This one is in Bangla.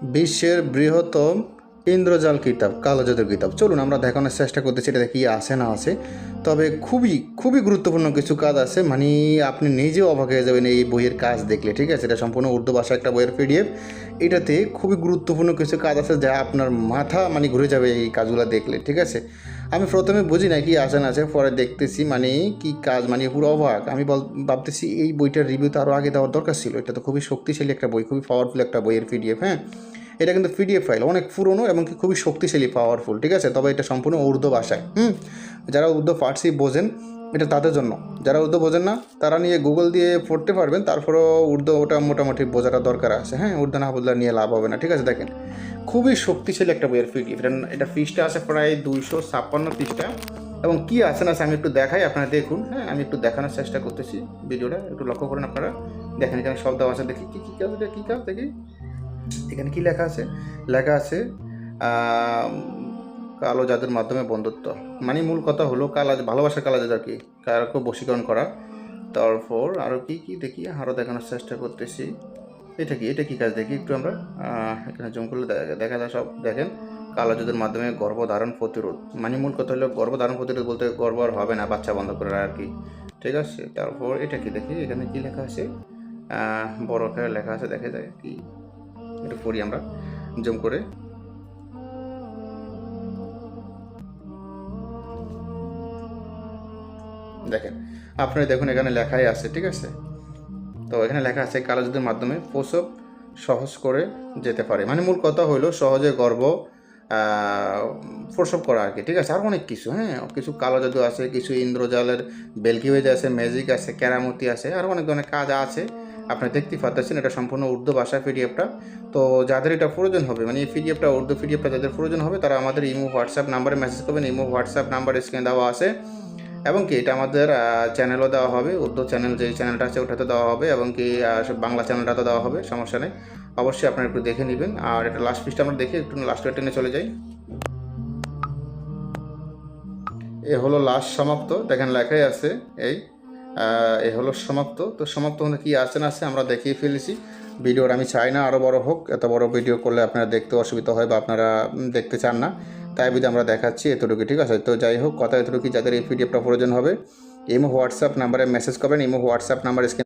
বিশ্বের বৃহত্তম ইন্দ্রজাল কিতাব, কালো জাদুর কিতাব। চলুন আমরা দেখানোর চেষ্টা করতেছি এটাতে কী আছে না আছে। তবে খুবই খুবই গুরুত্বপূর্ণ কিছু কাজ আছে, মানে আপনি নিজেও অবাক হয়ে যাবেন এই বইয়ের কাজ দেখলে। ঠিক আছে, এটা সম্পূর্ণ উর্দু ভাষা একটা বইয়ের পিডিএফ। এটাতে খুবই গুরুত্বপূর্ণ কিছু কাজ আছে যা আপনার মাথা মানে ঘুরে যাবে এই কাজগুলো দেখলে। ঠিক আছে, আমি প্রথমে বুঝি না কি আছে না আছে, পরে দেখতেছি মানে কি কাজ, মানে পুরো অবাক। আমি ভাবতেছি এই বইটার রিভিউ তো আরও আগে দেওয়ার দরকার ছিল। এটা তো খুবই শক্তিশালী একটা বই, খুবই পাওয়ারফুল একটা বইয়ের পিডিএফ। হ্যাঁ, এটা কিন্তু পিডিএফ ফাইল, অনেক পুরনো এবং কি খুবই শক্তিশালী, পাওয়ারফুল। ঠিক আছে, তবে এটা সম্পূর্ণ উর্দু ভাষায়। যারা উর্দু ফার্সি বোঝেন এটা তাদের জন্য, যারা উর্দু বোঝেন না তারা নিয়ে গুগল দিয়ে পড়তে পারবেন, তারপরেও উর্দু ওটা মোটামুটি বোঝাটা দরকার আছে। হ্যাঁ, উর্দু না বুঝলে নিয়ে লাভ হবে না। ঠিক আছে, দেখেন খুবই শক্তিশালী একটা বইয়ের পিডিএফ। এটা পৃষ্ঠা আছে প্রায় 256 পৃষ্ঠা। এবং কী আছে না আমি একটু দেখাই, আপনারা দেখুন। হ্যাঁ, আমি একটু দেখানোর চেষ্টা করতেছি, ভিডিওটা একটু লক্ষ্য করেন আপনারা। দেখেন এখানে শব্দ আছে, দেখি কী কী কাজ, এটা কী কাজ দেখি। এখানে কি লেখা আছে? লেখা আছে কালো জাদুর মাধ্যমে বন্ধুত্ব। মানে মূল কথা হলো ভালোবাসার কালো জাদু আর কি, কারোকে বশীকরণ করা। তারপর আরও কি কি দেখি, আরও দেখানোর চেষ্টা করতেছি। এটা কি কাজ দেখি একটু আমরা। এখানে জুম করলে দেখা যায় সব। দেখেন, কালো জাদুর মাধ্যমে গর্ভধারণ প্রতিরোধ। মানে মূল কথা হলো গর্ভধারণ প্রতিরোধ বলতে গর্ভ আর হবে না, বাচ্চা বন্ধ করে আর কি। ঠিক আছে, তারপর এটা কি দেখি, এখানে কি লেখা আছে, বড় আকারে লেখা আছে, দেখা যায় কি। একটু পড়ি আমরা জুম করে। দেখেন, আপনারা দেখুন এখানে লেখাই আছে। ঠিক আছে, তো এখানে লেখা আছে কালো জাদুর মাধ্যমে প্রসব সহজ করে যেতে পারে। মানে মূল কথা হলো সহজে গর্ভ প্রসব করা আর কি। ঠিক আছে, আর অনেক কিছু। হ্যাঁ, কিছু কালো জাদু আছে, কিছু ইন্দ্রজালের বেলকিওয়েজ আছে, ম্যাজিক আছে, কেরামতি আছে, আর অনেক ধরনের কাজ আছে। আপনি দেখতেই পাচ্ছেন এটা সম্পূর্ণ উর্দু ভাষা পিডিএফটা। তো যাদের এটা প্রয়োজন হবে, মানে এই পিডিএফটা, উর্দু পিডিএফটা যাদের প্রয়োজন হবে, তারা আমাদের ইমো হোয়াটসঅ্যাপ নাম্বারে মেসেজ করবেন। ইমো হোয়াটসঅ্যাপ নাম্বার স্ক্রিনে দেওয়া আছে। এবং কি এটা আমাদের চ্যানেলও দেওয়া হবে, উর্দু চ্যানেল যেই চ্যানেলটা আছে ওটাতে দেওয়া হবে, এবং কি বাংলা চ্যানেলটাতে দেওয়া হবে, সমস্যা নেই। অবশ্যই আপনারা একটু দেখে নেবেন। আর এটা লাস্ট পিসটা আমরা দেখি, একটু লাস্ট টেনে চলে যাই। এ হলো লাস্ট সমাপ্ত, দেখেন লেখাই আছে এই এ হলো সমাপ্ত। তো সমাপ্ত হলে কী আছে না আছে আমরা দেখিয়ে ফেলেছি। ভিডিওর আমি চাই না আরও বড় হোক, এত বড় ভিডিও করলে আপনারা দেখতে অসুবিধা হয় বা আপনারা দেখতে চান না, তাই বিধি আমরা দেখাচ্ছি এতটুকু। ঠিক আছে, তো যাই হোক, কথা এতটুকু। যাদের এই পিডিএফটা প্রয়োজন হবে ইমো হোয়াটসঅ্যাপ নাম্বারে মেসেজ করবেন। Imo WhatsApp number